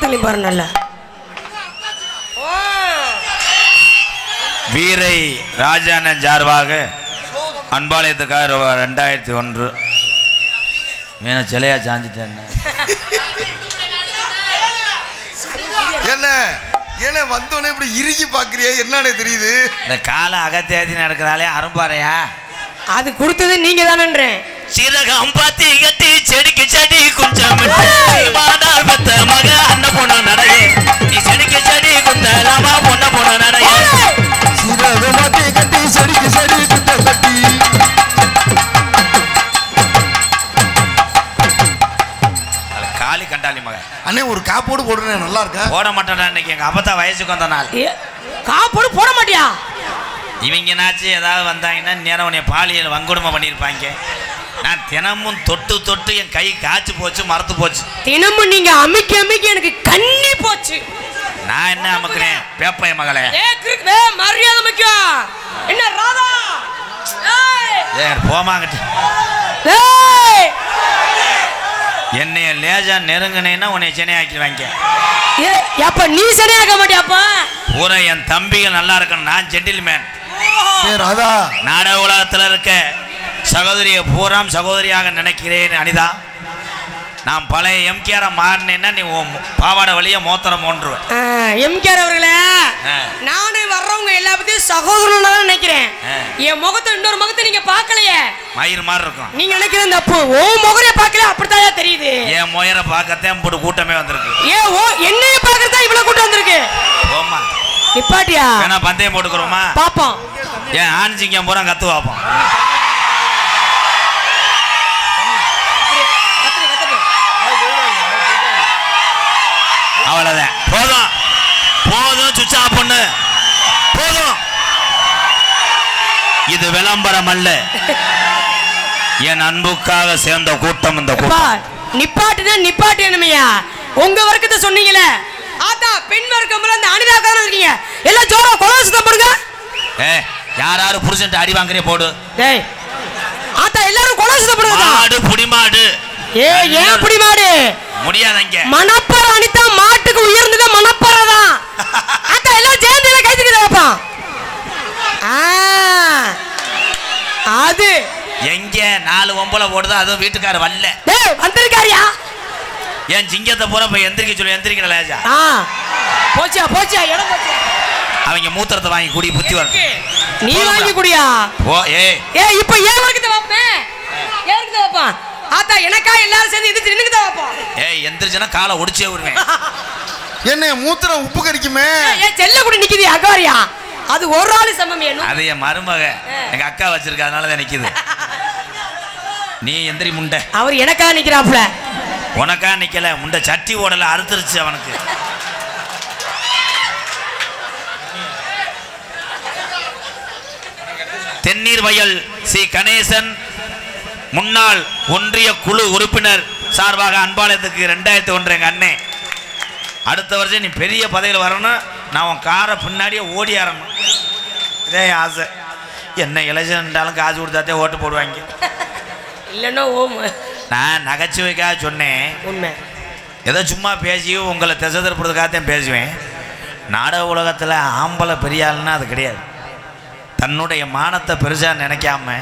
ஓரத்துலையும் பாரு நல்ல வீரை ராஜான சார்பாக அன்பாலயத்துக்காக 2001 வேணா சிலையா சாஞ்சிட்டேன் என்ன ஏன்னா வந்தோடனே இப்படி இறுக்கி பாக்குறியா என்னன்னு தெரியுது இந்த காலை அகத்தேதி நடக்கிறாளே அரும்பாறையா அது கொடுத்தது நீங்க தானன்றேன் சிறகம் பாத்தி கட்டி செடிக்கு செடி குஞ்சம் பெத்த மக அண்ண பொண்ணு நடைய நீ செடிக்கு செடி குந்தலாமா பொண்ண பொண்ணு நடைய சிறகம் பாத்தி கட்டி செடிக்கு செடி குஞ்சம் கட்டி காலி கண்டாலி மக அண்ணே ஒரு காப்போடு போடுறேன் நல்லா இருக்கா போட மாட்டேன்டா இன்னைக்கு எங்க அப்பத்தா வயசுக்கு வந்த நாள் காப்போடு போட மாட்டியா இவங்கனாச்சு ஏதாவது வந்தாங்கன்னா நேரம் உன்னை பாலியல் வன்கொடுமை பண்ணியிருப்பாங்க நான் தினமும் தொட்டு தொட்டு என் கை காய்ச்சி போச்சு மறந்து போச்சு தினமும் நீங்க அமிக்கி அமிக்கி எனக்கு கண்ணி போச்சு நான் என்ன அமுக்குறேன் பேப்பைய மகளே மரியாதை முக்கியம் என்ன ராதா போமாங்கிட்டு என்னைய லேஜா நெருங்கினேன்னா உன்னை சென்னையாக்கிடுவாங்க அப்ப நீ சரியாக மாட்டியாப்பா பூரா என் தம்பிகள் நல்லா இருக்கணும் நான் ஜென்டில்மேன் நாடக உலகத்தில் இருக்க சகோதரியை பூராம் சகோதரியாக நினைக்கிறேன் அனிதா நான் பழைய எம்கேஆர் மாறினேன்னா நீ பாவாடை வழியா மோத்திரம் போன்றுவேன் எம்கேஆர் அவர்களே நானே வர்றவங்க எல்லா பத்தியும் சகோதரனா நினைக்கிறேன் என் முகத்தை இன்னொரு முகத்தை நீங்க பார்க்கலையே மயிர் மாதிரி இருக்கும் நீங்க நினைக்கிறது தப்பு ஓ முகரைய பார்க்கல அப்படித்தான் தெரியுது என் முயரை பார்க்கத்தான் போட்டு கூட்டமே வந்திருக்கு ஓ என்னைய பார்க்கறதா இவ்வளவு கூட்டம் வந்திருக்கு ஓமா நிப்பாட்டியா வேணா பந்தயம் போட்டுக்கிறோமா பாப்போம் ஏன் ஆணிச்சிங்க பூரா கத்து பார்ப்போம் அவ்வளவுதான் போதும் போதும் சுவிட்ச் ஆஃப் பண்ணு போதும் இது விளம்பரம் அல்ல என் அன்புக்காக சேர்ந்த கூட்டம் இந்த கூட்டம் நிப்பாட்டுனா நிப்பாட்டு என்னமையா உங்க வர்க்கத்தை சொன்னீங்களே ஆத்தா பெண் வர்க்கம் அந்த அனிதாக்காரன் இருக்கீங்க எல்லாம் ஜோரா கொலோசத்தை போடுங்க யாராரு புருஷன் அடி வாங்குறே போடு டேய் ஆத்தா எல்லாரும் கொலோசத்தை போடுங்க மாடு புடி மாடு ஏன் புடி மாடு முடியாதங்க மணப்பற அனிதா மாட்டுக்கு உயர்ந்தது மணப்பற தான் ஆத்தா எல்லாம் சேர்ந்து கை தூக்கிடப்பா அது எங்க 4 ஒம்பளை போடுதோ அதுவும் வீட்டுக்கார வரல டேய் வந்திருக்காரியா ஏன் சிங்கத்தை போற போய் எந்திரிக்க சொல்லி எந்திரிக்கல லேஜா போச்சா போச்சா இடம் போச்சா அவங்க மூத்திரத்தை வாங்கி குடி புத்தி வர நீ வாங்கி குடியா ஓ இப்போ ஏன் வர்க்கத்தை வைப்பேன் ஏன் வைப்பா ஆத்தா எனக்கா எல்லாரும் சேர்ந்து எந்திரிச்சு நின்னுக்கு தான் வைப்போம் எந்திரிச்சனா காலை ஒடிச்சே விடுவேன் என்ன மூத்திரம் உப்பு கடிக்குமே செல்ல கூட நிக்குது அகாரியா அது ஒரு ஆளு சமம் ஏனும் அது என் மருமக எங்க அக்கா வச்சிருக்க அதனால தான் நிக்குது நீ எந்திரி முண்டை அவர் எனக்கா நிக்கிறாப்ல உனக்கா நிக்கல முண்டை சட்டி ஓடல அறுத்துருச்சு அவனுக்கு தென்னீர் வயல் சி கணேசன் முன்னாள் ஒன்றிய குழு உறுப்பினர் சார்பாக அன்பாலயத்துக்கு 2001 எங்க அண்ணே அடுத்த வருஷம் நீ பெரிய பதவியில் வரணும் நான் உன் காரை பின்னாடியே ஓடி ஆரணும் இதே ஆசை என்ன எலெக்ஷன்ட்டாலும் காசு கொடுத்தாத்தே ஓட்டு போடுவாங்க இல்லைன்னா ஓம் நான் நகைச்சுவைக்காக சொன்னேன் உண்மை ஏதோ சும்மா பேசி உங்களை திசை திருப்புறதுக்காகத்தான் பேசுவேன் நாடக உலகத்தில் ஆம்பளை பெரிய ஆளுன்னா அது கிடையாது தன்னுடைய மானத்தை பெருசாக நினைக்காம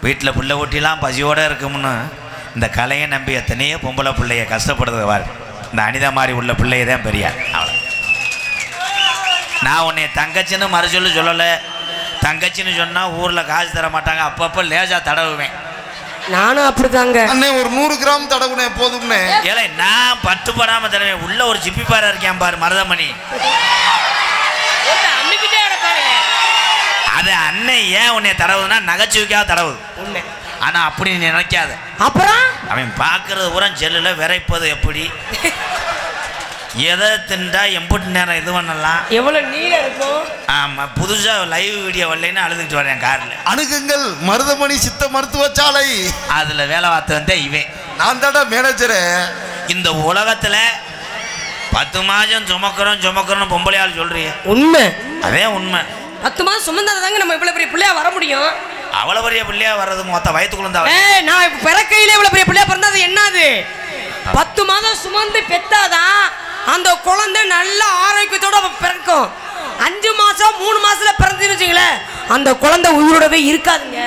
வீட்டில் பிள்ளை ஊட்டிலாம் பசியோடு இருக்கும்னு இந்த கலையை நம்பி எத்தனையோ பொம்பளை பிள்ளைய கஷ்டப்படுறது வார் இந்த அனிதா மாதிரி உள்ள பிள்ளைய தான் பெரியார் அவ்வளோ நான் உன்னை தங்கச்சின்னு மறுசொல்லு சொல்லலை தங்கச்சின்னு சொன்னால் ஊரில் காசு தர மாட்டாங்க அப்பப்போ லேசாக தடவுவேன் நானும் அப்படிதாங்க அண்ணே ஒரு 100 கிராம் தடவுனே போதும்னே ஏலே நான் பட்டுப்படாமல் தடவேன் உள்ள ஒரு சிப்பி பாறை இருக்கேன் பாரு மருதமணி அது அண்ணன் ஏன் உன்னை தடவுதுன்னா நகைச்சுவைக்காக தடவுது உண்மை ஆனா அப்படி நீ நினைக்காத அப்புறம் அவன் பார்க்கறது பூரா செல்லில் விரைப்பது எப்படி எதை திண்டா எம்புட்டு நேரம் இது பண்ணலாம் எவ்வளவு நீளம் இருக்கும் ஆமா புதுசா லைவ் வீடியோ வரலைன்னு அழுதுட்டு வரேன் கார்ல அணுகுங்கள் மருதமணி சித்த மருத்துவசாலை அதுல வேலை பார்த்து வந்தே இவன் நான் தாடா மேனேஜரு இந்த உலகத்துல 10 மாதம் சுமக்கிறோம் பொம்பளையால் சொல்றீங்க உண்மை அதே உண்மை 10 மாதம் சுமந்தாதாங்க நம்ம இவ்வளவு பெரிய பிள்ளையா வர முடியும் அவ்வளவு பெரிய பிள்ளையா வர்றது மொத்த வயத்துக்குள்ள நான் பிறக்கையில இவ்வளவு பெரிய பிள்ளையா பிறந்தது என்னது 10 மாதம் சுமந்து பெத்தாதான் அந்த குழந்தை நல்ல ஆரோக்கியத்தோட பிறக்கும். 5 மாசம் 3 மாசத்துல பிறந்துன்னு வச்சுங்களேன், அந்த குழந்தை உயிரோடவே இருக்காதுங்க.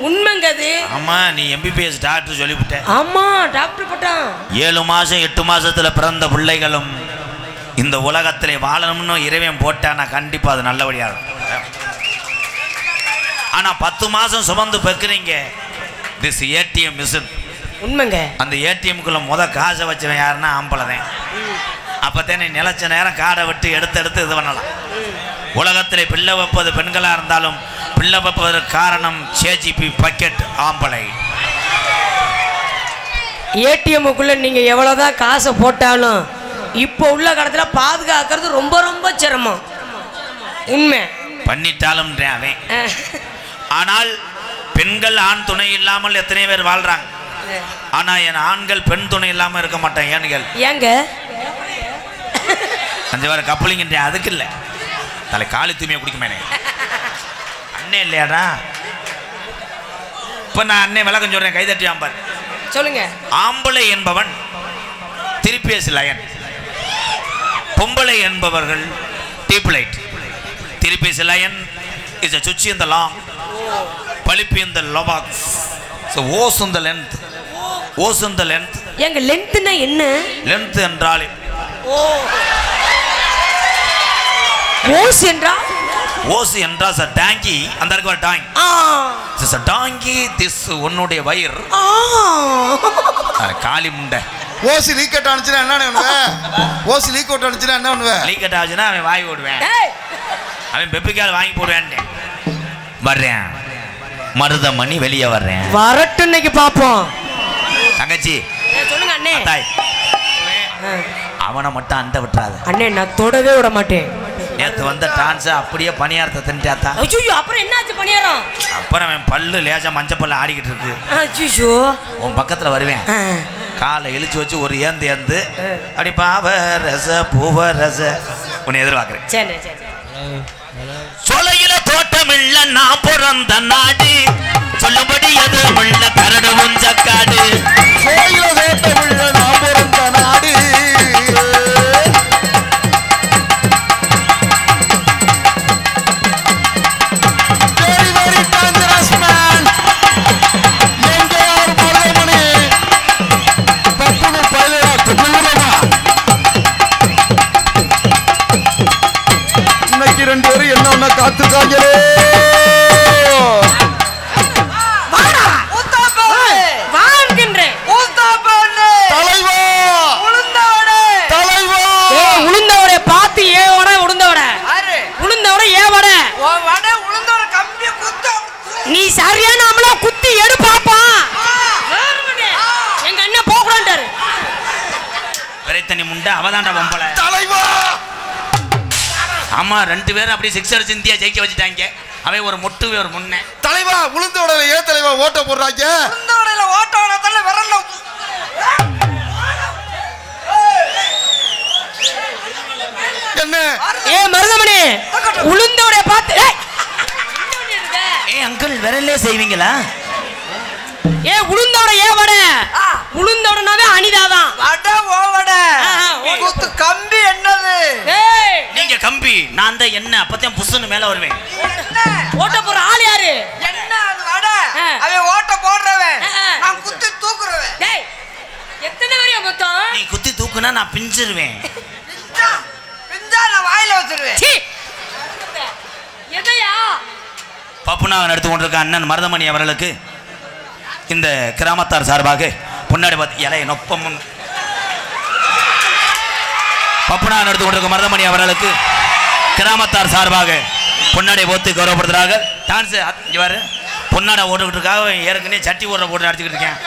உண்மைங்க அது. ஆமா, நீ MBBS டாக்டர் சொல்லிவிட்ட. ஆமா, டாக்டர் போட்டான். 7 மாசம் 8 மாசத்துல பிறந்த பிள்ளைகளும் இந்த உலகத்திலே வாழணும்னு இறைவன் போட்டானா கண்டிப்பா அது நல்லபடியா இருக்கும். ஆனா 10 மாசம் சுமந்து பெக்குறீங்க. This ATM machine. உண்மைங்க. அந்த ATMக்குள்ள காசை வச்சவன் யாருன்னா ஆம்பளதான். அப்பத்தானே நிலச்ச நேரம் காடை விட்டு எடுத்து இது பண்ணலாம். உலகத்திலே பிள்ளை வைப்பது பெண்களா இருந்தாலும் பிள்ளை வைப்பதற்கு காரணம் CGP பக்கெட் ஆம்பளை. ATMக்குள்ள நீங்க எவ்வளவுதான் காசை போட்டாலும் இப்போ உள்ள காலத்துல பாதுகாக்கிறது ரொம்ப ரொம்ப சிரமம். உண்மை பண்ணிட்டாலும் அவன். ஆனால் பெண்கள் ஆண் துணை இல்லாமல் எத்தனை பேர் வாழ்றாங்க. ஆனா என் ஆண்கள் பெண் துணை இல்லாம இருக்க மாட்டேன். ஏனுகள் ஏங்க 5 பேர் கப்பலிங்க அதுக்கு இல்லை, தலை காலி தூய்மையை குடிக்குமே அண்ணே இல்லையாடா. இப்ப நான் அண்ணே விளக்கம் சொல்றேன், கைதட்டி ஆம்பார் சொல்லுங்க. ஆம்பளை என்பவன் திருப்பேசி லயன், பொம்பளை என்பவர்கள் டீப்லைட். திருப்பேசி லயன் இஸ் a சுச்சி in the long, பலிப்பி in the lobox, so ஓஸ் in the length, ஓஸ் in the length. ஏங்க லென்த்னா என்ன? லென்த் என்றால் ஓஸ் என்றா ஓஸ் என்றால் ச டாங்கி. அந்த இருக்கு ஒரு donkey. This a donkey. This உன்னுடைய வயிறு காலி முண்டை. ஓசி லீக்கெட் ஆனிச்சுனா என்ன பண்ணுவேன்? ஓசி லீக் அவுட் ஆனிச்சுனா என்ன பண்ணுவேன்? லீக்கெட் ஆச்சுன்னா அவன் வாங்கி போடுவேன். அவன் பெப்பிக்கால் வாங்கி போடுவேன். வர்றேன் மருதமணி வெளியே வர்றேன். வரட்டும், இன்னைக்கு பாப்போம். தங்கச்சி சொல்லுங்க அண்ணே. அவனை மட்டும் அந்த விட்டுறாது அண்ணே, நான் தொடவே விட மாட்டேன். நேற்று வந்த டான்ஸ் அப்படியே பணியாரத்தை தின்ட்டாத்தா. ஐயோ, அப்புறம் என்னாச்சு பணியாரம்? அப்புறம் அவன் பல்லு லேசா மஞ்சள் பல்ல ஆடிக்கிட்டு இருக்கு. ஐயோ, உன் பக்கத்துல வருவேன், காலை இழுச்சு வச்சு ஒரு ஏந்து அப்படி பாவ ரச பூவ ரச உன்னை எதிர்பார்க்கிறேன். சரி சரி. சொலையில தோட்டமில்ல நான் பிறந்த நாடு, சொல்லும்படி எது உள்ள கரடு உஞ்சக்காடு. சொலையில தோட்டமில்ல நான் பிறந்த நாடு, very very dangerous man. எங்க யார் மருதமணி பப்புனு பையலா குடுறமா. இன்னைக்கு 2 பேரும் என்ன ஒண்ணா காத்துக்காங்களே. நீ சரியான அமல குத்தி எடு பாப்பா. எங்க அண்ணன் போக கூடாண்டாரு. விரைத்தனி முண்டை அவதாண்ட பொம்பளை. தலைவா. ஆமா, 2 பேரும் அப்படியே 6 அடிச்சு இந்தியா ஜெயிக்க வச்சுட்டாங்க. அவன் ஒரு மொட்டு ஒரு முன்ன. தலைவா உளுந்தோடல ஏன் தலைவா ஓட்ட போடுறாங்க? உளுந்தோடல ஓட்ட ஓடல வரல. என்ன மருதமணி உளுந்தோட பார்த்து அங்கிள் விரல்லே செய்வீங்களா? உளுந்தோட வட உளுந்தோடனாவே அனிதாதான். கம்பி என்னது? நீங்க கம்பி, நான் தான் என்ன அப்பதான் புஷ்னு மேல வருவேன். ஓட்ட போற ஆள் யாரு? என்ன அது வட? அவன் ஓட்ட போடுறவன், நான் குத்தி தூக்குறவன். டேய், எத்தனை வரையா மொத்தம்? நீ குத்தி தூக்குனா நான் பிஞ்சிருவேன். பிஞ்சா நான் வாயில வச்சிருவேன். எதையா? பப்புனாவன் எடுத்து கொண்டிருக்க அண்ணன் மருதமணி அவர்களுக்கு இந்த கிராமத்தார் சார்பாக பொன்னாடி இலைய நொப்பம் பப்புனாவன் எடுத்து கொண்டிருக்க மருதமணி அவர்களுக்கு கிராமத்தார் சார்பாக பொன்னாடை போத்து கௌரவப்படுத்துறாங்க. டான்ஸ் இவர் பொன்னாடை ஓட்டுக்கிட்டு இருக்காக, ஏற்கனவே சட்டி ஓடுற போட்டு அடிச்சுக்கிட்டு இருக்கேன்.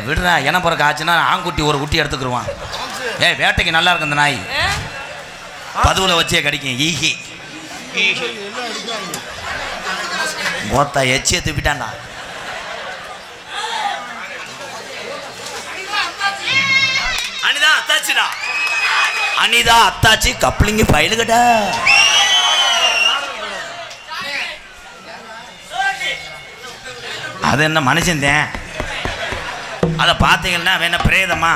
விடுறா, என்ன பிறகு ஆச்சுன்னா ஆங்குட்டி ஒரு குட்டி எடுத்துக்கிடுவான். வேட்டைக்கு நல்லா இருக்கு இந்த நாய், பதுவில் வச்சே கடிக்கும். ஈஹி மொத்தா எச்சியை துப்பிட்டான்டா. அனிதா அத்தாச்சிடா, அனிதா அத்தாச்சி கப்ளிங்க பயிலுகடா. அது என்ன மனுஷன், அதை பார்த்தீங்கன்னா வேணா பிரேதமா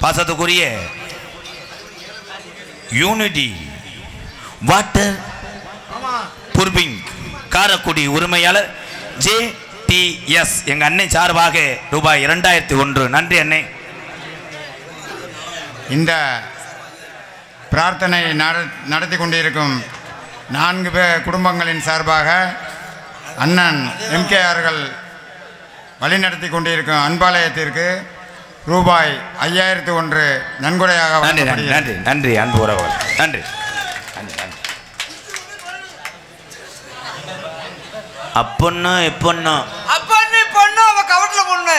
பாசத்துக்குரிய யூனிட்டி வாட்டர் புர்பிங் காரக்குடி உரிமையாளர் JTS எங்க அன்னை சார்பாக ரூபாய் 2001. நன்றி அன்னை. இந்த பிரார்த்தனை நடத்தி கொண்டிருக்கும் 4 குடும்பங்களின் சார்பாக அண்ணன் MKRகள் வழிநடத்தி கொண்டிருக்கும் அன்பாலயத்திற்கு ரூபாய் 5001 நன்கொடையாக நன்றி நன்றி நன்றி அன்பு உறவுகள். நன்றி. அப்பொண்ணு இப்பொண்ணு அப்பன்னு பொண்ணு அவ கவட்ல பொண்ணு.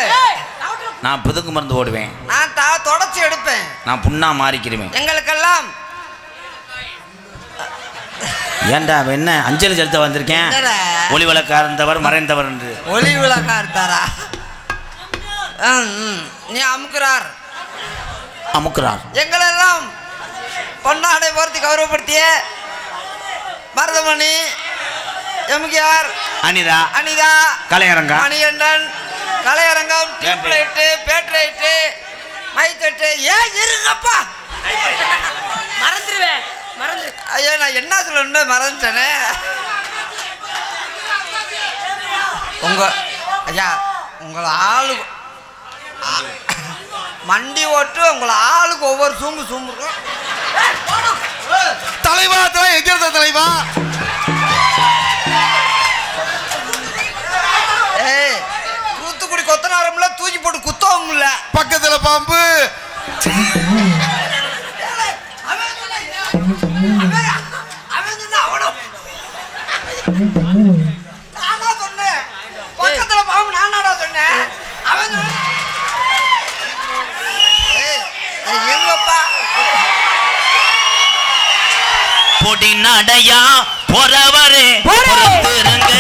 நான் புதுக்கு மருந்து ஓடுவேன். நான் தொடச்சி எடுப்பேன். நான் புண்ணா மாறிக்கிறேன். எங்களுக்கெல்லாம் ஏன்டா என்ன அஞ்சலி செலுத்த வந்திருக்கேன். ஒளி விளக்கார்ந்தவர் மறைந்தவர் என்று. ஒளி விளக்கார்த்தாரா? நீ அமுக்குறார் அமுக்குறார். எங்களெல்லாம் பொன்னாடை போர்த்தி கௌரவப்படுத்திய மருதமணி MKR அனிதா அனிதா கலையரங்கா மணிகண்டன் கலையரங்கம் டியூப்லைட்டு பேட்லைட்டு மைத்தட்டு ஏன் இருங்கப்பா மறந்துடுவேன் மறந்து. ஐயோ நான் என்ன சொல்லணும்னு மறந்துட்டேனே. ஐயா உங்களை ஆளு மண்டி ஓட்டு உங்களை ஆளுக்கு ஒவ்வொரு சூம்பு இருக்கும். தலைவா எங்க தலைவா? ஏய் தூத்துக்குடி கொத்தனாரம்ல தூக்கி போட்டு குத்தவும் இல்ல. பக்கத்துல பாம்பு. நானா சொன்னேன் பக்கத்துல பாம்பு. நானாடா சொன்னேன். அவன் எங்கப்பா பொடி நடையா போறவரே பொறுத்திருங்க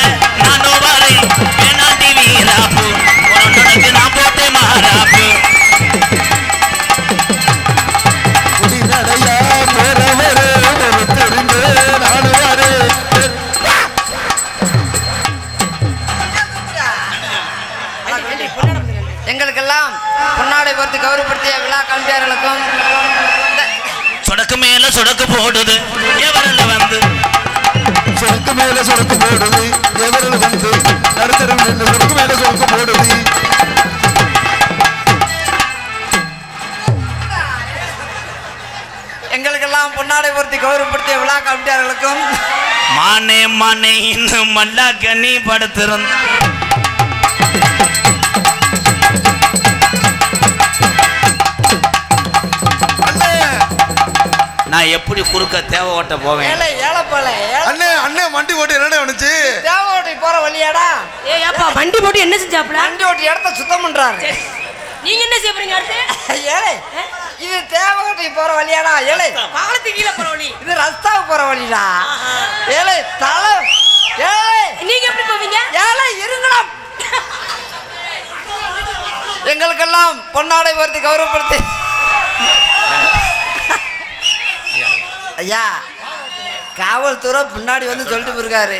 நானும் வரேன். வேணாண்டி வீராப்பு உனக்கு நான் போட்டு மாறாப்பு. பொடி நடையா போறவரே பொறுத்திருங்க நானும் வரேன். எங்களுக்கெல்லாம் பொன்னாடை பொறுத்து கௌரவப்படுத்திய விழா கல்வியாளர்களுக்கும் சொடக்கு மேல சொடக்கு போடுது எவரில் வந்து சொடக்கு மேல சொடக்கு போடுது எவரில் வந்து நடுத்தரம் நின்று சொடக்கு மேல சொடக்கு போடுது. எங்களுக்கெல்லாம் பொன்னாடை பொறுத்து கௌரவப்படுத்திய விழா கல்வியாளர்களுக்கும் மானே மானே இன்னும் மல்லா கண்ணி படுத்திருந்த நான் எப்படி குறுக்க தேவை ஓட்ட போவேன். அண்ணே வண்டி ஓட்டி என்ன வந்துச்சு? தேவை ஓட்டி போற வழியாடா. ஏப்பா வண்டி போட்டு என்ன செஞ்சாப்ல? வண்டி ஓட்டி இடத்த சுத்தம் பண்றாரு. நீங்க என்ன செய்ய போறீங்க அடுத்து? ஏழை இது தேவை ஓட்டி போற வழியாடா. ஏழை பாலத்துக்கு கீழே போற வழி. இது ரஸ்தாவுக்கு போற வழிடா. ஏழை தலை ஏழை நீங்க எப்படி போவீங்க? ஏழை இருங்கடா. எங்களுக்கெல்லாம் பொன்னாடை பொறுத்து கௌரவப்படுத்தி ஐயா காவல்துறை பின்னாடி வந்து சொல்லிட்டு போயிருக்காரு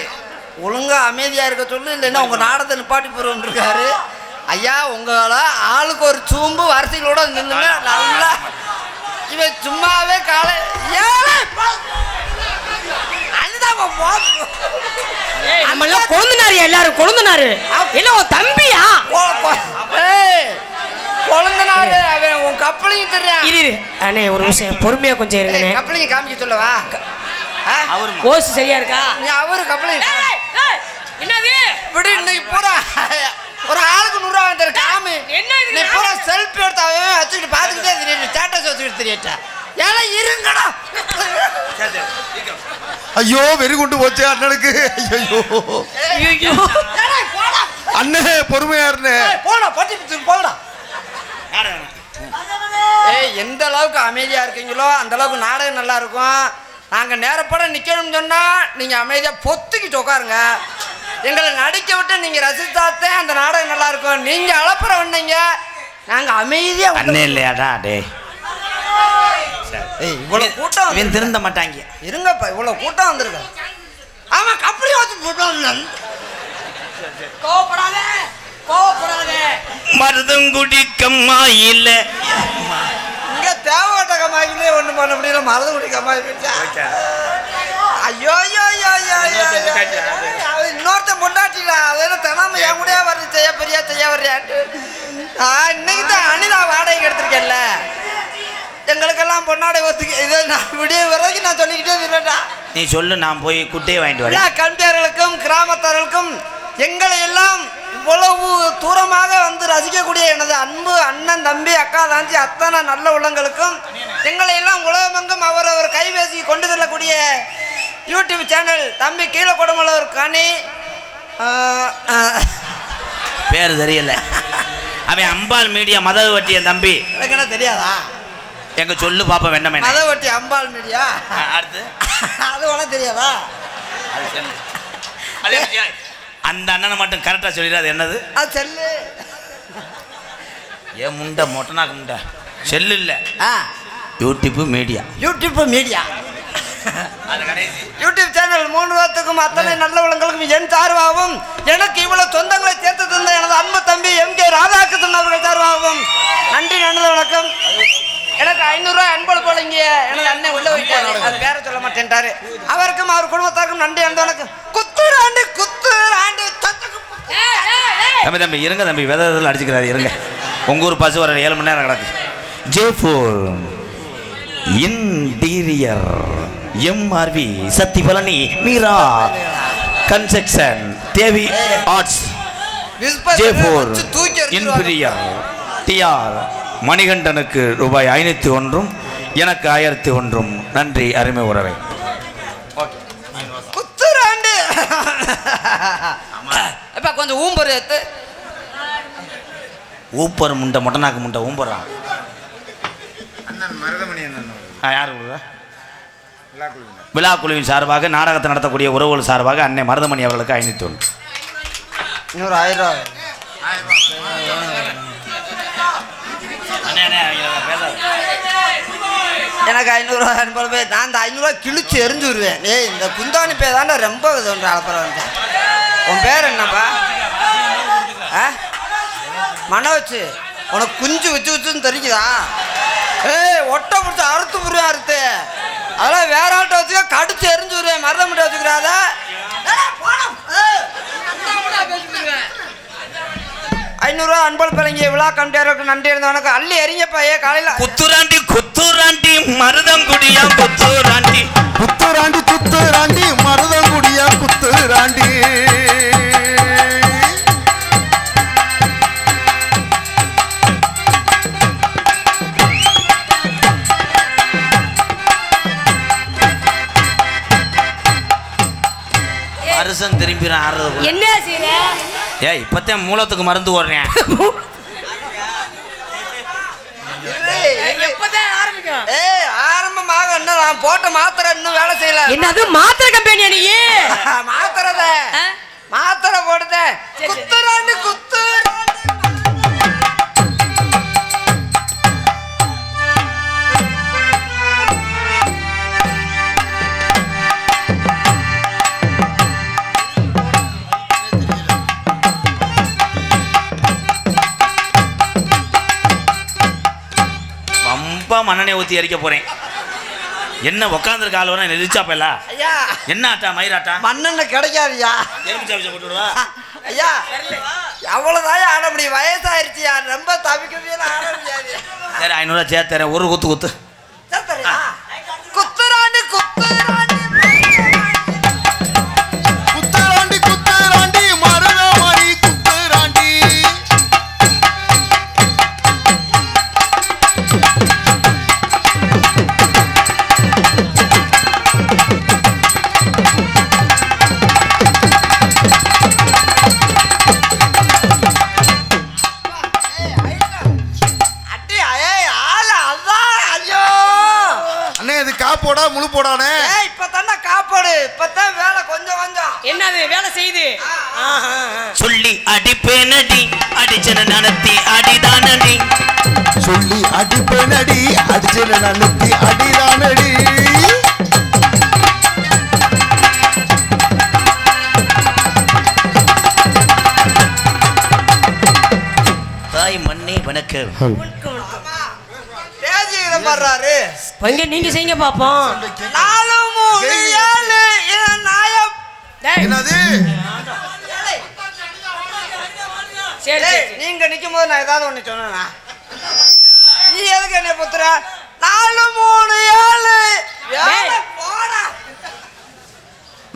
ஒழுங்கா அமைதியா இருக்க சொல்லு, இல்லைன்னா உங்க நாடத்தை நிப்பாட்டி போயிருன்னு இருக்காரு. ஐயா உங்களை ஆளுக்கு ஒரு சூம்பு வரிசைகளோட நின்றுங்க. நல்லா இவன் சும்மாவே காலை கொழுந்தனாரு எல்லாரும் கொழுந்தனாரு இல்ல உன் தம்பியா? கொழுந்தனாரு அவன் உன் கப்பலையும் தெரியும். இரு அண்ணே ஒரு விஷயம் பொறுமையா கொஞ்சம் இருங்க. கப்பலையும் காமிக்க சொல்லவா? கோஸ் சரியா இருக்கா? நீ அவரு கப்பலையும் என்னது விடு. இன்னைக்கு பூரா ஒரு ஆளுக்கு 100 ரூபா தர காமி. என்ன நீ பூரா செல்ஃபி எடுத்து அவன் வச்சுக்கிட்டு பார்த்துக்கிட்டே தெரியும். ஸ்டேட்டஸ் வச்சுக்கிட்டு தெரியட்டா. ஏன்னா இருங்கடா. ஐயோ வெறி கொண்டு போச்சு அண்ணனுக்கு. ஐயோ அண்ணே பொறுமையா இருந்தே. போடா பட்டி போடா. ஏய் எந்த அளவுக்கு அமைதியா இருக்கீங்களோ அந்த அளவுக்கு நாடகம் நல்லா இருக்கும். நாங்க நேரப்பட நிக்கணும்னு சொன்னா நீங்க அமைதியா பொத்துக்கிட்டு உட்காருங்க. எங்களை நடிக்க விட்டு நீங்க ரசித்தாத்தே அந்த நாடகம் நல்லா இருக்கும். நீங்க அலப்புற வந்தீங்க நாங்க அமைதியா அண்ணே இல்லையாடா டே. ஏய் இவ்வளவு கூட்டம் இவன் திருந்த மாட்டாங்க. இருங்கப்பா இவ்வளவு கூட்டம் வந்திருக்கு. ஆமா கப்பலி வச்சு போட்டோம். கோபப்படாத கோபப்படாத. மருதங்குடி கம்மா இல்ல மறந்து முடிக்காம ஐயோ இன்னொருத்த பொண்டாட்டிடா அது தினமும் என் கூட வர்றது செய்ய வர்றியாட்டு இன்னைக்கு தான் அனிதா வாடகைக்கு எடுத்திருக்கேன்ல எங்களுக்கெல்லாம் பொன்னாடை ஒத்துக்கு இதை நான் விடிய வரைக்கும் நான் சொல்லிக்கிட்டே இருக்கேன்டா. நீ சொல்லு, நான் போய் குட்டையை வாங்கிட்டு வரேன். கண்டியர்களுக்கும் கிராமத்தார்களுக்கும் எங்களை எல்லாம் இவ்வளவு தூரமாக வந்து ரசிக்கக்கூடிய எனது அன்பு அண்ணன் தம்பி அக்கா தாஞ்சி அத்தனை நல்ல உள்ளங்களுக்கும் எங்களை எல்லாம் உலகமெங்கும் அவர் கைபேசி கொண்டு செல்லக்கூடிய யூடியூப் சேனல் தம்பி கீழே கொடுமலூர் கனி பேர் தெரியல, அவன் அம்பாள் மீடியா மதகு வட்டிய தம்பி. எனக்கு என்ன தெரியாதா? எங்க சொல்லு பாப்பா வேண்டாமே. மதகு வட்டி அம்பாள் மீடியா. அடுத்து அது உனக்கு தெரியாதா? அந்த அண்ணனை மட்டும் கரெக்டா சொல்லிடாது. என்னது அது செல்லு. ஏன் முண்டை மொட்டனாக்கு முண்டை செல்லு இல்ல, யூடியூப் மீடியா. யூடியூப் சேனல் 3 வருஷத்துக்கும் அத்தனை நல்ல உள்ளங்களுக்கும் என் சார்பாகவும் எனக்கு இவ்வளவு சொந்தங்களை சேர்த்து தந்த எனது அன்பு தம்பி MK ராதாகிருஷ்ணன் அவர்கள் சார்பாகவும் நன்றி நல்ல வணக்கம். எனக்கு 500 ரூபாய் அன்பளை போல இங்கே எனது அண்ணன் உள்ள வைத்தாரு, அது பேர சொல்ல மாட்டேன்ட்டாரு. அவருக்கும் அவர் குடும்பத்தாருக்கும் நன்றி நல்ல வணக்கம். குத்துராண்டு தம்பி தம்பி இருங்க தம்பி, விதத்தில் அடிச்சுக்கிறாரு இருங்க. உங்க ஊர் பசு வர 7 மணி நேரம் கிடக்கு. ஜேஃபோர் இன்டீரியர் MRV சக்தி பழனி மீரா கன்ஸ்ட்ரக்ஷன் தேவி ஆர்ட்ஸ் ஜேஃபோர் இன்டீரியர் TR மணிகண்டனுக்கு ரூபாய் 501, எனக்கு 1001. நன்றி அருமை உறவை. குத்துராண்டு இப்ப கொஞ்சம் ஊம்பர் ஏத்து. ஊப்பர் முண்டை மொட்டனாக்கு முண்டை ஊம்பறான். அண்ணன் மருதமணி அண்ணன் யார் விழா குழுவின் சார்பாக நாடகத்தை நடத்தக்கூடிய உறவுகள் சார்பாக அன்னை மருதமணி அவர்களுக்கு 501. இன்னொரு 1000 ரூபாய். எனக்கு 500 ரூபாய் அனுப்ப போய் நான் அந்த 500 ரூபாய் கிழிச்சு எரிஞ்சு விடுவேன். ஏய் இந்த குந்தாணி பேர் தானே ரொம்ப இது ஒன்று அலப்பறம் வந்தேன். உன் பேர் என்னப்பா? மனோச்சு. உனக்கு குஞ்சு வச்சுன்னு தெரிஞ்சுதா? ஏய் ஒட்டை பிடிச்சி அறுத்து புரியா அறுத்து அதெல்லாம் வேற ஆள்கிட்ட வச்சுக்க கடிச்சு எரிஞ்சு விடுவேன். மருதமட்ட வச்சுக்கிறாத. 500 ரூபாய் அன்பள் பிள்ளைங்க விழா கண்டியாருக்கு நன்றி இருந்த உனக்கு அள்ளி எறிங்கப்பா. காலையில குத்துராண்டி மருதங்குடியா குத்துராண்டி மருதங்குடியா குத்துராண்டி. அரசன் திரும்பி ஆடுறது என்ன செய்யற? ஏய் இப்பத்தான் மூலத்துக்கு மருந்து ஓடுறேன். ஆரம்பமாக இன்னும் நான் போட்ட மாத்திரை இன்னும் வேலை செய்யல. என்னது மாத்திரை கம்பெனியா நீ? மாத்திரை போடுத குத்துராண்டு மண்ணெண்ணை ஊற்றி எரிக்க போறேன். என்ன உட்காந்துருக்க ஆள் வேணா நெரிச்சாப்பல என்ன ஆட்டா மயிராட்டா மண்ணெண்ணெய் கிடைக்காதுயா. எலுமிச்சாப்பிச்ச போட்டுடுவா ஐயா அவ்வளோதான் ஆட முடியும். வயசாயிருச்சியா ரொம்ப தவிக்கவே ஆட முடியாது. சரி 500 ரூபா சேர்த்தரேன். ஒரு குத்து குத்துராண்டு மருதமணி குத்துராண்டி. காப்போடா முழு போடானே. இப்பதான் காப்பாடு இப்பதான் வேலை கொஞ்சம் என்னது வேலை செய்யுது? சொல்லி அடிப்பேனடி அடிச்சன நடத்தி அடிதானடி. சொல்லி அடிப்பேனடி அடிச்சன நடத்தி அடிதானடி. தாய் மண்ணே வணக்கம். பதம் பாடுறாரு. கொஞ்சம் நீங்க செய்யுங்க பாப்போம். 4 3 7 என் நாயம். என்னது சரி நீங்க நிக்கும் போது நான் ஏதாவது ஒண்ணு சொன்னேனா? நீ எதுக்கு என்ன புத்துற? 4 3 7 போடா.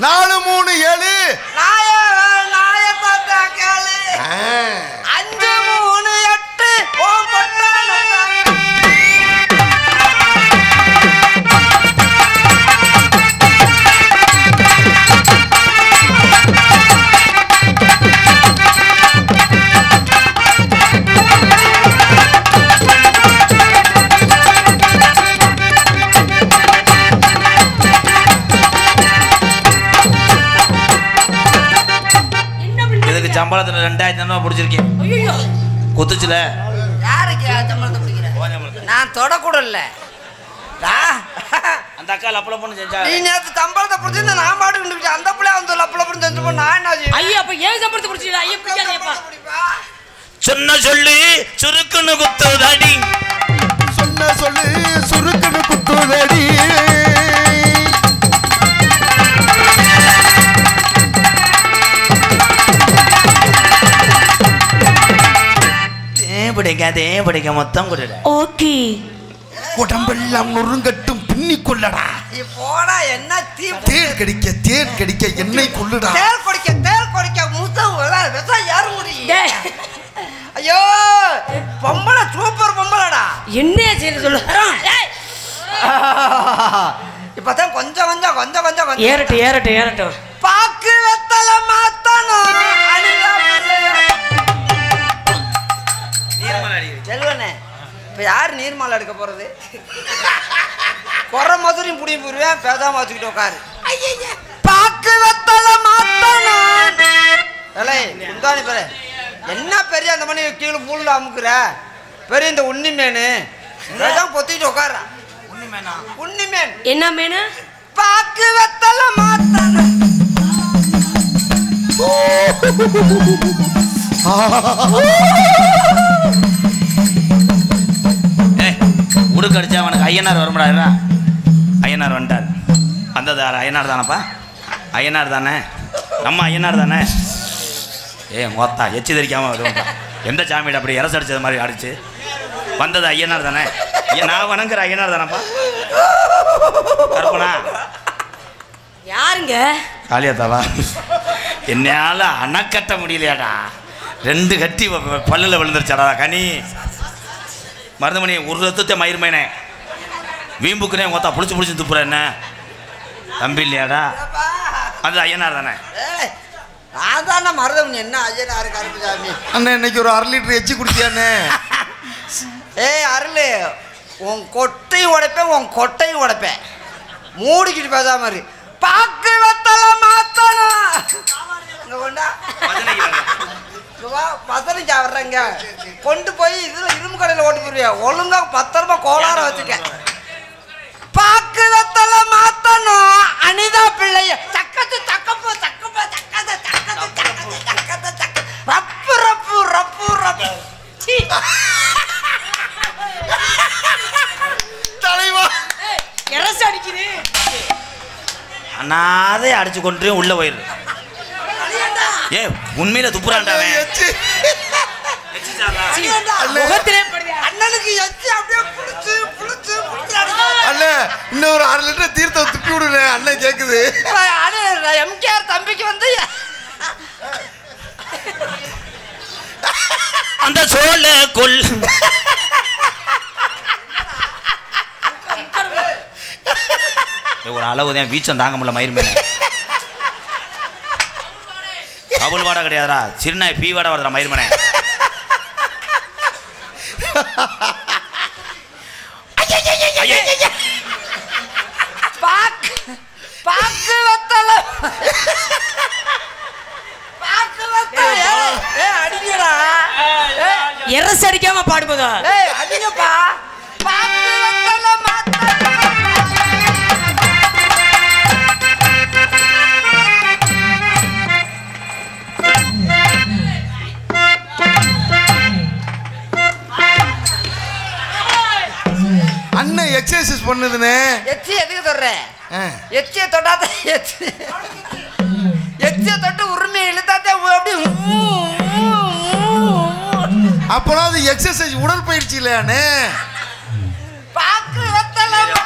4 3 7 நாயத்தா கேளு. 5 3 8 ஓம் பட்டான. இதுக்கு சம்பளத்தில் 2000 ரூபா பிடிச்சிருக்கேன். குத்துச்சுல யாருக்கு சம்பளத்தை பிடிக்கிற? நான் தொடக்கூட இல்லை. அந்த அக்கா லப்பல பொண்ணு செஞ்சா. நீ நேற்று சம்பளத்தை பிடிச்சிருந்த நான் பாட்டுக்கிட்டு அந்த பிள்ளை வந்து லப்பல பொண்ணு செஞ்சு போன நான் என்ன செய்வேன்? ஐயா அப்ப ஏன் சம்பளத்தை பிடிச்சிடா? ஐயா பிடிக்காதேப்பா. சொன்ன சொல்லி சுருக்குன்னு குத்துதடி. சொன்ன சொல்லு சுருக்குன்னு குத்துதடி. பிடிக்க மொத்தம் கொடுட. ஓகே. உடம்பெல்லாம் நொறுங்கட்டும் பின்னி கொள்ளடா. நீ போடா என்ன தேன் கடிக்க எண்ணெய் கொள்ளுடா. தேல் கொடிக்க முத்தம் விசா யாரு முடியும்? ஐயோ பொம்பளை சூப்பர் பொம்பளடா. என்ன செய்ய சொல்ல? இப்பதான் கொஞ்சம் ஏறட்டும். பாக்கு வெத்தல மாத்தணும். செல்வனே இப்ப யாரு நீர்மாலை எடுக்க போறது? குறை மதுரையும் புடியும் போயிருவேன். பேசாம வச்சுக்கிட்டு உட்காரு. பாக்கு வெத்தல மாத்தணும். என்ன பெரிய அந்த மணி கீழே பூல்ல அமுக்குற பெரிய இந்த உண்ணி மேனு பொத்திட்டு உட்கார. உண்ணி மேன் என்ன மேனு? பாக்கு வெத்தல மாத்தணும். உடுக்கு அடிச்சா அவனுக்கு ஐயனார் வரமுடாதுடா. ஐயனார் வந்துட்டார். வந்தது ஐயனார் தானப்பா? ஐயனார் தானே, நம்ம ஐயனார் தானே. மொத்தா எச்சி தெரிக்காம வருவோம். எந்த சாமியிட அப்படி இறச அடிச்சது மாதிரி அடிச்சு வந்தது ஐயனார் தானே. நான் வணங்குற ஐயனார் தானப்பா. கருப்பனா யாருங்க? காளியாத்தாவா? என்னால அணக்கட்ட முடியலையாடா. 2 கட்டி பல்லுல விழுந்துருச்சாடா கனி. மருதமணி ஒரு ரத்தத்தை மயிர்மேனே வீம்புக்குனே மொத்தம் புளிச்சு துப்புற என்ன தம்பி இல்லையாடா? அது ஐயனார் தானே. அதான மருதமணி. என்ன ஐயனாரு கருப்புசாமி அண்ணா இன்னைக்கு ஒரு 1/2 லிட்டர் எச்சி குடிச்சியானே. அருள் உன் கொட்டையும் உடைப்பேன், உன் கொட்டையும் உடைப்பேன். மூடிக்கிட்டு பேசாம மாதிரி பாக்கு வெத்தல மாத்தணும். பத்திரம் சாப்பிட்றேங்க கொண்டு போய் இதுல இரும்பு கடையில் ஓட்டு போயிருவியா? ஒழுங்கா பத்திரமா கோளார வச்சுக்க. பாக்கு வெத்தல மாத்தணும். அனிதா பிள்ளைய தக்கத்து தக்கப்போ தக்கப்போ தக்கது தக்கது தக்கது தக்கது தக்க ரப்பு ரப்பு ரப்பு ரப்பு தலைவா எரசு அடிக்குது. அண்ணாதே அடிச்சு கொண்டு உள்ள போயிரு. உண்மையில துப்புறான்டாவே. முகத்திலே அண்ணனுக்கு எச்சி அப்படியே புடிச்சு புடிச்சு அண்ணே இன்னும் ஒரு 1/2 லிட்டர் தீர்த்தம் துப்பி விடுனே. அண்ணன் கேக்குது. எம்கேஆர் தம்பிக்கு வந்து அந்த சோழ கொல் ஒரு அளவு தான் வீச்சம் தாங்க முடியல. மயிர் மேல கபுல் வாடா கிடையாதுடா. சிறுநாய் பீ வாடா வருதுடா மயிர் மேனே. பாக்கு வெத்தல அடிக்கடா. எரசு அடிக்காம பாடும்போதா? அடிங்கப்பா. பாக்கு வெத்தல என்ன எக்ஸசைஸ் பண்ணுதுன்னு எச்சி எதுக்கு தொடுற எச்சியை தொட்டாத எச்சியை தொட்டு உரிமையை இழுத்தாத்தே அப்படி அப்போலாம் அது எக்ஸசைஸ் உடற்பயிற்சி இல்லையானே பாக்கு வெத்தலாம்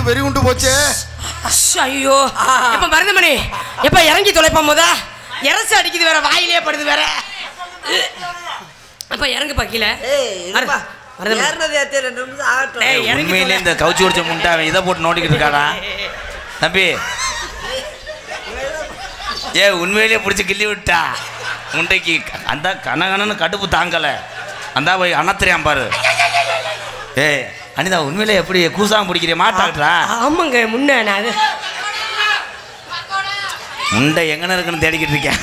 வெறி உண்டு போச்சே. ஐயோ இப்ப மருதமணி இப்ப இறங்கி தொலைப்போம் போதா இறச்சி அடிக்குது வேற வாயிலே படுது வேற. அப்ப இறங்கு பாக்கல உண்மையிலே இந்த கவுச்சி உடிச்ச முண்டை அவன் இதை போட்டு நோண்டிக்கிட்டு இருக்காடா தம்பி. உண்மையிலே பிடிச்சி கிள்ளி விட்டா முண்டைக்கு அந்த கனகனன்னு கடுப்பு தாங்கலை. அந்த போய் அண்ணத்திரியாம் பாரு. அனிதா உண்மையிலே எப்படி கூசாம பிடிக்கிற மாட்டாங்களா? ஆமாங்க முன்ன அது முண்டை எங்கன்னு இருக்குன்னு தேடிக்கிட்டு இருக்கேன்.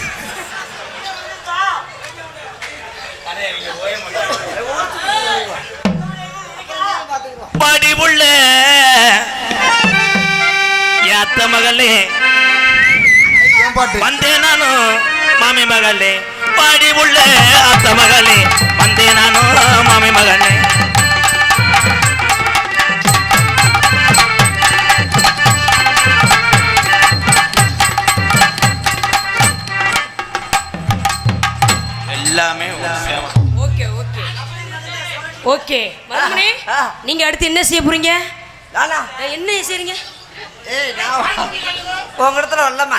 படிவுள்ள அத்த மகளே வந்தே நானும் மாமி மகளே. படிவுள்ள அத்த மகளே வந்தே நானும் மாமி மகளே. எல்லாமே ஓகே ஓகே ஓகே. மருமணி நீங்க அடுத்து என்ன செய்ய போறீங்க? என்ன செய்றீங்க? உங்கடத்துல வரலமா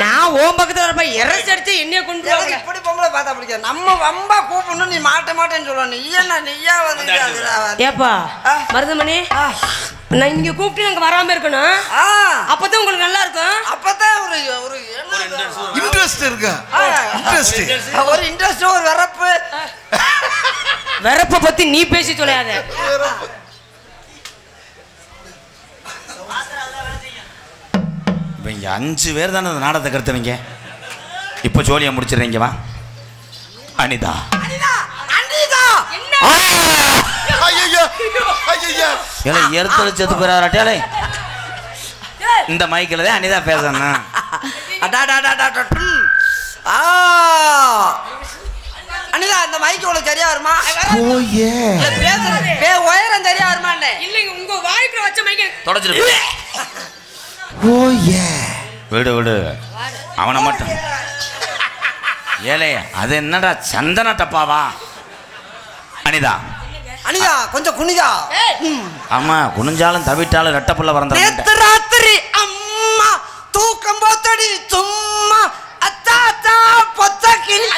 நான் ஓம் பக்கத்துல வரப்ப இறச்சி அடிச்சு என்னைய கொண்டு இப்படி பொம்பளை பார்த்தா பிடிக்க நம்ம வம்பா கூப்பிடணும். நீ மாட்டேன்னு சொல்லணும். நீ என்ன நெய்யா வந்து ஏப்பா மருதமணி நான் இங்க கூப்பிட்டு நாங்க வராம இருக்கணும். அப்பதான் உங்களுக்கு நல்லா இருக்கும். அப்பதான் ஒரு ஒரு இன்ட்ரெஸ்ட் இருக்கு. ஒரு இன்ட்ரெஸ்ட் ஒரு வெறப்ப பத்தி நீ பேசி சொல்லாத. இங்க 5 பேர் தானே அந்த நாடகத்தை கருத்துவீங்க. இப்போ ஜோலியா முடிச்சிடுறீங்க. வா அனிதா. எருத்தடிச்சது போறாட்டே இந்த மைக்கில் தான் அனிதா பேசணும். அனிதா இந்த மைக்கு உனக்கு சரியா வருமா? உயரம் சரியா வருமா? இல்லைங்க உங்க வாய்க்குள்ள வச்ச மைக்க தொடச்சிரு. விடு விடு அவனை மட்டும். ஏலே அது என்னடா சந்தன டப்பாவா? அனிதா அனிதா கொஞ்சம் குனிதா. ஆமா குனிஞ்சாலும் தவிட்டாலும் ரெட்டப்புள்ள வரந்த. நேத்து ராத்திரி அம்மா தூக்கம் போத்தடி சும்மா அத்தா அத்தா பொத்த கிளி.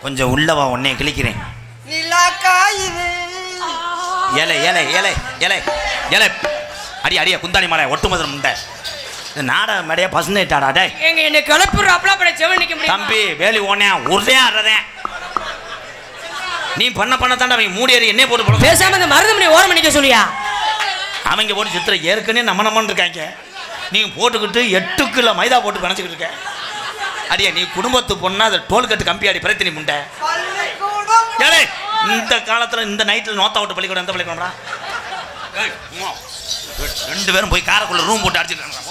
கொஞ்சம் உள்ளவா உன்னை கிழிக்கிறேன். நிலாக்கா இது ஏலே ஏலே ஏலே ஏலே ஏலே அடி அடிய குந்தாணி மலை ஒட்டுமதுரம் முண்டை. நாடக மேடையா பசுட்டாடா. டே எங்க என்ன கிளப்புற அப்பளா பட செவன் நிக்க முடியும் தம்பி. வேலி ஓனே ஒரே ஆடுறதேன் நீ பண்ண தாண்டா அவங்க மூடியறி என்ன போட்டு போட. பேசாம இந்த மருதமணி ஓரம் பண்ணிக்க சொல்லியா? அவங்க போட்டு சித்திர ஏற்கனவே நம்மன்னு இருக்காங்க. நீ போட்டுக்கிட்டு 8 கிலோ மைதா போட்டு பிணைச்சிக்கிட்டு இருக்க. அடியா நீ குடும்பத்து பொண்ணா அதை டோல்கட்டு கம்பி அடி பிரச்சனை முண்டை. ஏலே இந்த காலத்துல இந்த நைட்டில் நோத்தா விட்டு பள்ளிக்கூடம் எந்த பள்ளிக்கூடம்டா? 2 பேரும் போய் காரைக்குள்ள ரூம் போட்டு அடிச்சிட்டு.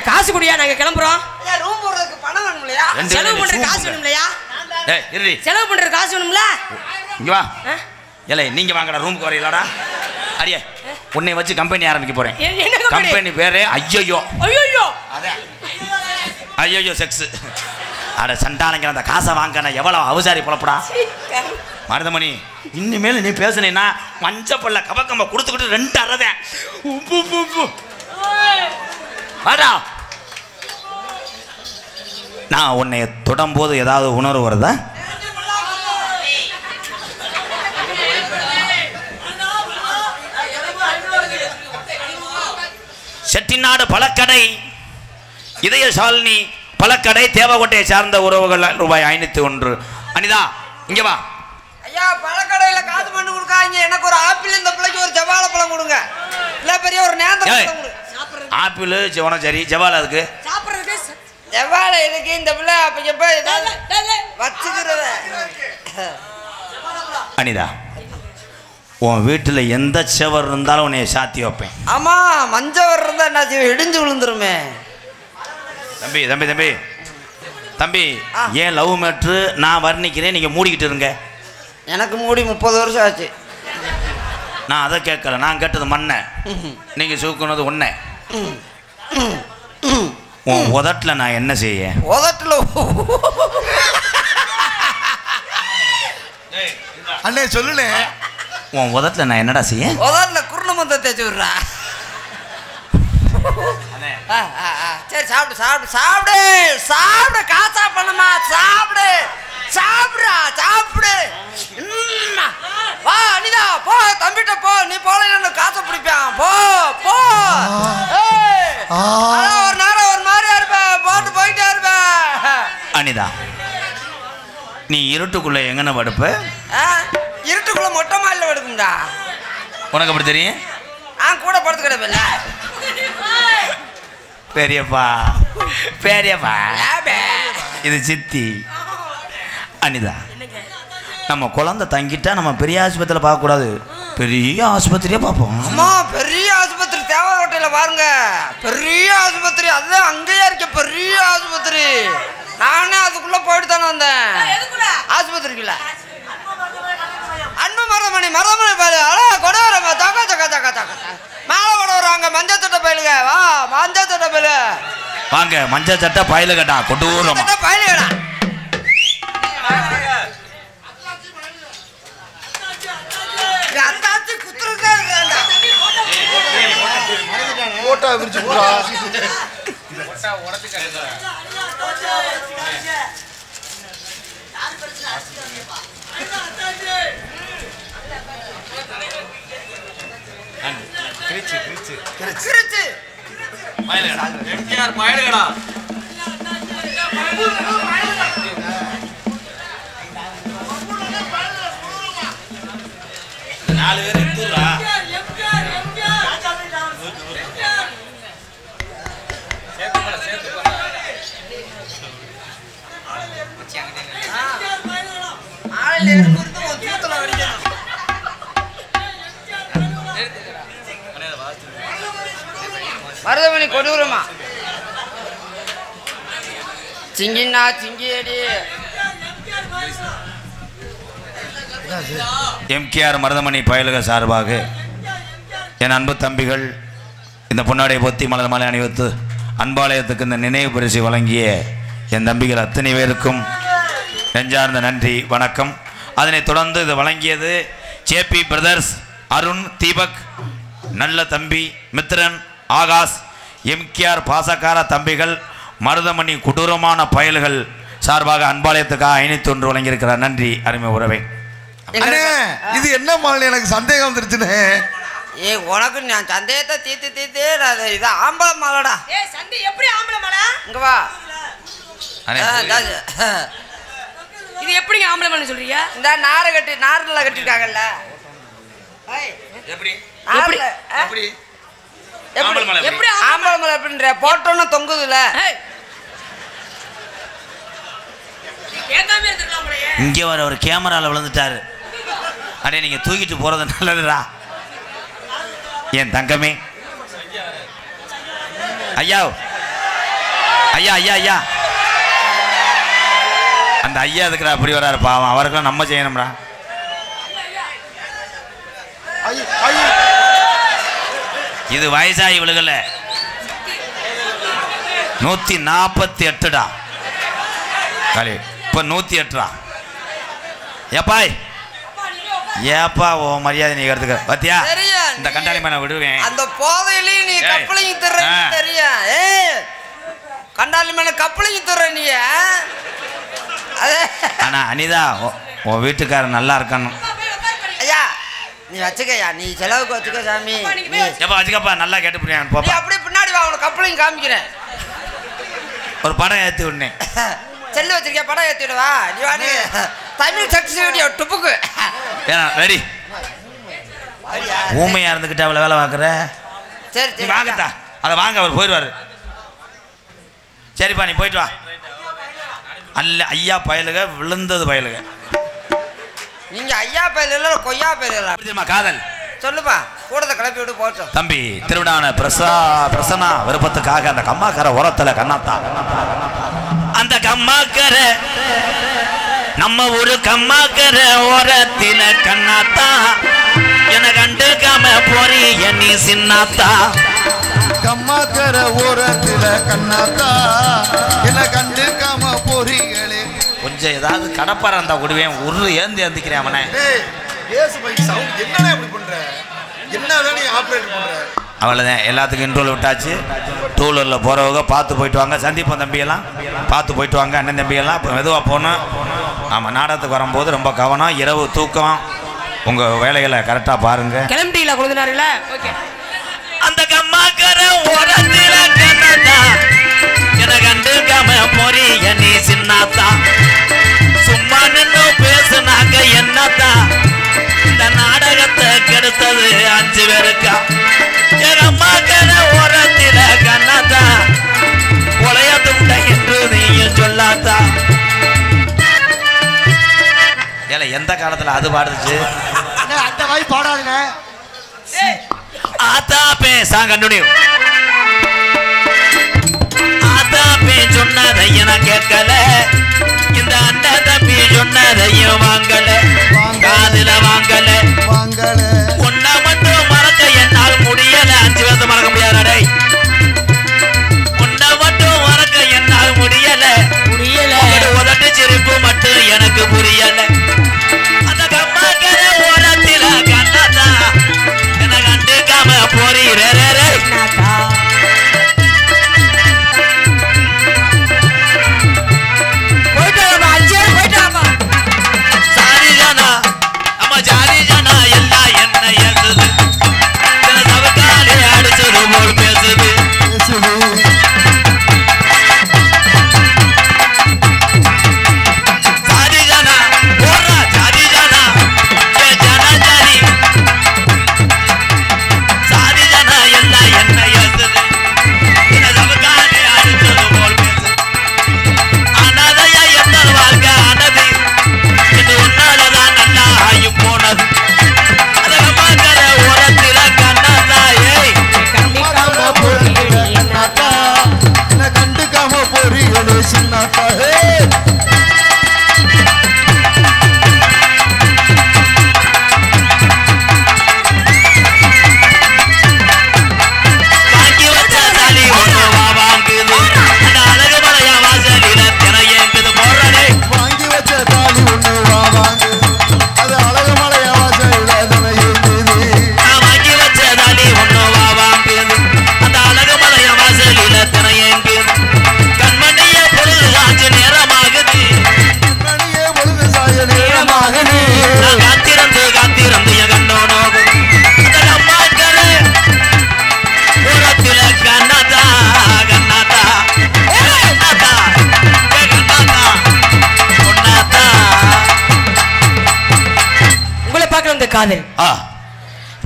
காசு குடியா நாங்க கிளம்புறோம். ரூம் போடுறதுக்கு பணம் வேணும் இல்லையா? செலவு பண்ற காசு வேணும் இல்லையா? செலவு பண்ற காசு வேணும்ல. இங்க வா. ஏலே நீங்க வாங்கடா ரூமுக்கு வரீங்களாடா? அடியே உன்னை வச்சு கம்பெனி ஆரம்பிக்க போறேன். கம்பெனி பேரு ஐயோ ஐயோ ஐயோ செக்ஸ். அட சண்டாளங்க அந்த காசை வாங்க எவ்வளவு அவசாரி புலப்படா. மருதமணி இனிமேல் நீ பேசுனேன்னா மஞ்சப்பள்ள கபக்கம்ப கொடுத்துக்கிட்டு 2 அறதேன். வாடா. நான் உன்னை தொடும்போது ஏதாவது உணர்வு வருதா? செட்டிநாடு பழக்கடை இதய சாலினி பழக்கடை தேவகோட்டையை சார்ந்த உறவுகள் ரூபாய் 501. அனிதா இங்க வா. ஐயா பழக்கடையில காசு பண்ணு கொடுக்க பார்க்காங்க. எனக்கு ஒரு ஆப்பிள், இந்த பிள்ளைக்கு ஒரு ஜவால பழம் கொடுங்க. இல்ல பெரிய ஒரு நேந்திர பழம் கொடுங்க. ஆப்பிள் உனக்கு சரி, ஜவால அதுக்கு ஜவால எதுக்கு இந்த பிள்ளை அப்ப எப்ப வச்சுக்கிறத. அனிதா, உன் வீட்டில் எந்த செவர் இருந்தாலும் உன்னை சாத்தி வைப்பேன். ஆமா, மஞ்சள் இருந்தா என்ன செய்வோம்? இடிஞ்சு விழுந்துருமே. தம்பி தம்பி தம்பி தம்பி, ஏன் லவ் மேட்ரு நான் வர்ணிக்கிறேன், நீங்கள் மூடிக்கிட்டு இருங்க. எனக்கு மூடி 30 வருஷம் ஆச்சு. நான் அதை கேட்கல, நான் கேட்டது மண்ணை, நீங்கள் சூக்குனது உன்னை. உன் உதட்டில் நான் என்ன செய்ய? உதட்டில் அண்ணே சொல்லுனே. உன் உதட்டில் நான் என்னடா செய்ய? உதட்டில் குருணமந்த தேய்ச்சி விட்றா. சரி சாப்பிடு சாப்பிடு சாப்பிடு சாப்பிடு. காசா பண்ணமா சாப்பிடு. சாப்பிடுறா சாப்பிடு. வா அனிதா போ, தம்பிட்ட போ. நீ போல காசை பிடிப்பான். போ போ. ஒரு நேரம் ஒரு மாதிரியா இருப்ப, போட்டு போயிட்டே இருப்ப. அனிதா, நீ இருட்டுக்குள்ள எங்கன படுப்ப? இருட்டுக்குள்ள மொட்டை மாடியில் படுக்கும்டா. உனக்கு அப்படி தெரியும்? நான் கூட படுத்து கிடப்பில்ல. பெரியப்பா பெரியப்பா, இது சித்தி. அனிதா, நம்ம குழந்தை தங்கிட்டா நம்ம பெரிய ஆஸ்பத்திரியில் பார்க்கக்கூடாது, பெரிய ஆஸ்பத்திரியே பார்ப்போம். அம்மா, பெரிய ஆஸ்பத்திரி தேவகோட்டையில் பாருங்க. பெரிய ஆஸ்பத்திரி, அதுதான் அங்கேயே இருக்க பெரிய ஆஸ்பத்திரி. நானே அதுக்குள்ள போயிட்டு தானே வந்தேன். ஆஸ்பத்திரிக்குள்ள அன்பு மருதமணி மருதமணி பயலு கொடை வரமா தக்க தக்க தக்க தக்க மேலே கொட வருவாங்க. மஞ்சள் சட்டை பயலுங்க. வா மஞ்சள் சட்டை பயலு வாங்க. மஞ்சள் சட்டை பயலு கட்டா கொடூரம் பயலு கடா. அத்தாச்சி குத்துருக்கா இருக்காண்டா. போட்டா விரிச்சு போடா. கிரிச்சு பயலுகடா. 4 பேர் எடுத்துறா. மருதமணி கொடூரமா சிங்கினா சிங்கியடி. எம்கேஆர் மருதமணி பயலுக சார்பாக என் அன்பு தம்பிகள் இந்த பொன்னாடை பொத்தி மலர் மாலை அணிவித்து அன்பாலயத்துக்கு இந்த நினைவு பரிசு வழங்கிய என் தம்பிகள் அத்தனை பேருக்கும் நெஞ்சார்ந்த நன்றி வணக்கம். அதனைத் தொடர்ந்து இது வழங்கியது ஜேபி பிரதர்ஸ், அருண், தீபக், நல்ல தம்பி மித்ரன், ஆகாஷ், எம்கேஆர் பாசக்கார தம்பிகள், மருதமணி கொடூரமான பயல்கள் சார்பாக அன்பாலயத்துக்காக 501 வழங்கியிருக்கிறார். நன்றி அருமை உறவை. அண்ணே, இது என்ன மாலை? எனக்கு சந்தேகம் வந்துருச்சுனே. உனக்கு நான் சந்தேகத்தை தீர்த்து தீர்த்து இது ஆம்பளை மாலடா. எப்படி ஆம்பளை மாலை? இங்க வா. இது எப்படிங்க ஆம்பளை மாலை சொல்றீங்க? இந்த நார்ல கட்டிருக்காங்கல்ல. எப்படி எப்படி எப்படி எப்படி ஆம்பளை மாலை எப்படின்ற போட்டோன்னு தொங்குதுல. இங்கே வர ஒரு கேமராவில் விழுந்துட்டாரு. அடே, நீங்க தூக்கிட்டு போறது நல்லதுடா. என் தங்கமே, ஐயா ஐயா ஐயா ஐயா, அந்த ஐயா இருக்கிறா அப்படி வராரு பாவம். அவருக்கெல்லாம் நம்ம செய்யணும்டா. இது வயசாகி விழுகல, 148டா காலி. இப்போ 108டா. ஏப்பாய் ஏப்பா, ஓ மரியாதை நீ எடுத்துக்க பாத்தியா? இந்த கண்டாளி மேல விடுவேன். அந்த போதையிலையும் நீ கப்பலையும் தர்ற தெரியும். கண்டாளி மேல கப்பலையும் தர்ற நீ. ஆனா அனிதா, உன் வீட்டுக்காரர் நல்லா இருக்கணும். ஐயா நீ வச்சுக்கயா, நீ செலவுக்கு வச்சுக்க சாமி. எப்பா வச்சுக்கப்பா, நல்லா கேட்டு நீ போப்பா. அப்படியே பின்னாடி வா, உனக்கு கப்பலையும் காமிக்கிறேன். ஒரு படம் ஏற்றி விடனேன். செல்லு வச்சிருக்கியா, படம் ஏற்றிடுவா. நீ வாடி தமிழ் சக்தி வீடியோ டுப்புக்கு. ஏன்னா ரெடி ஊமையா இருந்துக்கிட்டு அவளை வேலை பார்க்குற. சரி நீ சரி வாங்கத்தா, அதை வாங்க, அவர் போயிடுவார். சரிப்பா, நீ போயிட்டு வா. அல்ல ஐயா பயலுக விழுந்தது பயலுக. நீங்க ஐயா பயில இல்ல கொய்யா பயில இல்ல. தெரியுமா காதல்? சொல்லுப்பா, கூடத கிளப்பி விட்டு போட்டோம். தம்பி திருவிழான பிரசன்னா விருப்பத்துக்காக அந்த கம்மாக்கரை உரத்துல கண்ணாத்தா, அந்த கம்மாக்கரை நம்ம ஊரு கம்மாக்கரை ஓரத்தில கண்ணாத்தா, என கண்டுக்காம போறீ நீ சின்னாத்தா. கம்மாக்கர ஓரத்துல கண்ணாத்தா என்ன கண்டுக்காம போறீங்களே. கொஞ்சம் ஏதாவது கடப்பார இருந்தா விடுவேன். ஒரு ஏந்து ஏந்திக்கிறேன் அவனை. என்னடா இப்படி பண்ற? என்னதான் நீ ஆபரேட் பண்ற? அவ்வளோதான், எல்லாத்துக்கும் இன்ட்ரோல் விட்டாச்சு. டூ வீலரில் போகிறவங்க பார்த்து போயிட்டு வாங்க. சந்திப்போம் தம்பியெல்லாம், பார்த்து போயிட்டு வாங்க. அண்ணன் தம்பியெல்லாம் இப்போ மெதுவாக போகணும். ஆமாம், நாடகத்துக்கு வரும்போது ரொம்ப கவனம். இரவு தூக்கம், உங்கள் வேலைகளை கரெக்டாக பாருங்கள். கிளம்பிட்டீங்களா கொடுத்துனாருல? ஓகே. அந்த கம்மாக்கர ஓரத்தில கண்ணாத்தா, என கண்டுக்காம போறீ நீ சின்னாத்தா. சும்மா நின்று பேசுனாங்க என்னத்தா, இந்த நாடகத்தை கெடுத்தது 5 பேருக்கா. என் அம்மாக்கர ஓரத்தில கண்ணாத்தா, உலையத்து விட்ட என்று நீயும் சொல்லாத்தா. ஏல எந்த காலத்துல அது பாடுச்சு? அந்த வாய் பாடாதுங்க. ஆத்தா பே சாங் கண்டினியூ. ஆத்தா பே சொன்னதையும் நான் கேட்கல, இந்த அண்ணா தம்பி சொன்னதையும் வாங்கல, காதுல வாங்கல. ஒன்னா மட்டும் மறக்க என்னால் முடியல. 5 பேர்த்து மறக்க முடியாதே. ஒன்னா மட்டும் மறக்க என்னால் முடியல. உதட்டு சிரிப்பு மட்டும் எனக்கு புரியல. அந்த கம்மாக்கர ஓரத்தில கண்ணாத்தா, என்ன கண்டுக்காம போறீரே. சாரி ஜானா, நம்ம ஜாரி ஜானா எல்லாம் என்ன ஏசுது, சவக்காலே அடிச்சது போல் பேசுது. சாரி ஜானா போடுறா, சாரி ஜானா ஏ ஜானா ஜாரி. சாரி ஜானா எல்லாம் என்ன ஏசுது, சவக்காலே அடிச்சது போல் பேசுது. அனாதையா எந்த வாழ்க்கை ஆனது, இது உன்னாலதான் நல்லா ஆகி போனது. அதை பார்க்கிற உரத்தில கண்ணாத்தாயே, கண்டுக்காம போறீங்களே சின்னாத்தா. வாங்கி வச்ச தாலி ஒண்ணு வாங்குது, அந்த அழகு மலையா வாசலில திரையேங்குது போறடே. வாங்கி வச்ச தாலி ஒண்ணு வாங்கு, அது அழகு மலையா வாசல்ல ஏங்குது. நான் வாங்கி வச்ச தாலி ஒண்ணு வாங்குது, அந்த அழகு மலையா வாசலில திரையேங்குது. கண்மணிய பொழுது சாஞ்சு நேரமாகுது, மணியே பொழுது சாய நேரமாகுது. நான் காத்திருந்து காத்திருந்து என் கண்ணோ நோகும். அந்த அம்மாக்கள உரத்தில கண்ணாத்தா, கண்ணாத்தா கண்ணாத்தா கண்ணாத்தா பொன்னாத்தா. உங்களை பார்க்கணும் இந்த காதல். ஆ,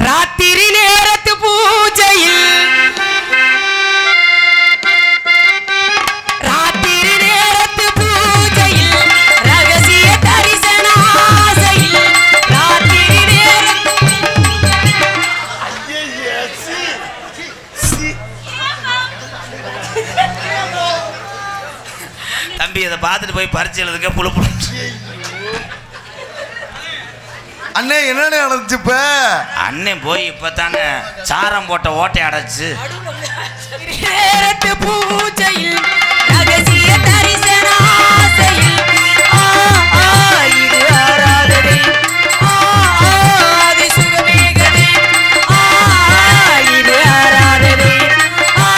ராத்திரி நேரத்து பூஜையில், ராத்திரி நேரத்து பூஜையில், ரகசிய தரிசன ஆசையில், ராத்திரி நேரத்து தம்பி இதை பார்த்துட்டு போய் பரிச்சு எழுதுக்க புழு புழு. அண்ணே என்னண்ணே நடந்துச்சு இப்ப? அண்ணன் போய் இப்பதானே சாரம் போட்ட ஓட்டை அடைச்சு. நேரத்து பூஜையில், ரகசிய தரிசன ஆசையில், ஆ ஆ இது ஆராதனை, ஆ ஆ அது சுகமேகனை, ஆ ஆ இது ஆராதனை, ஆ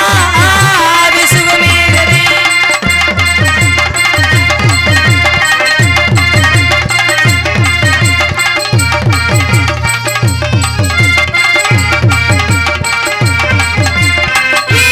ஆ அது சுகமேகனை. ஏ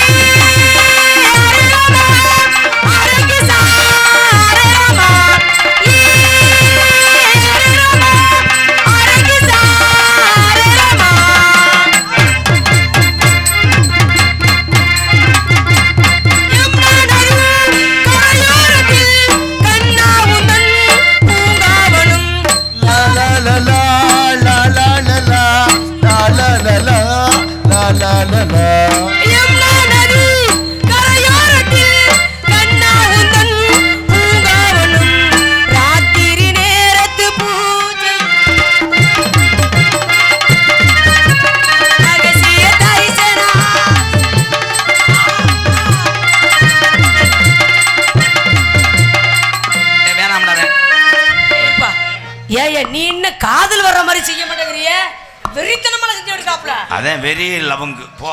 அதான் வெறி லவங்கு போ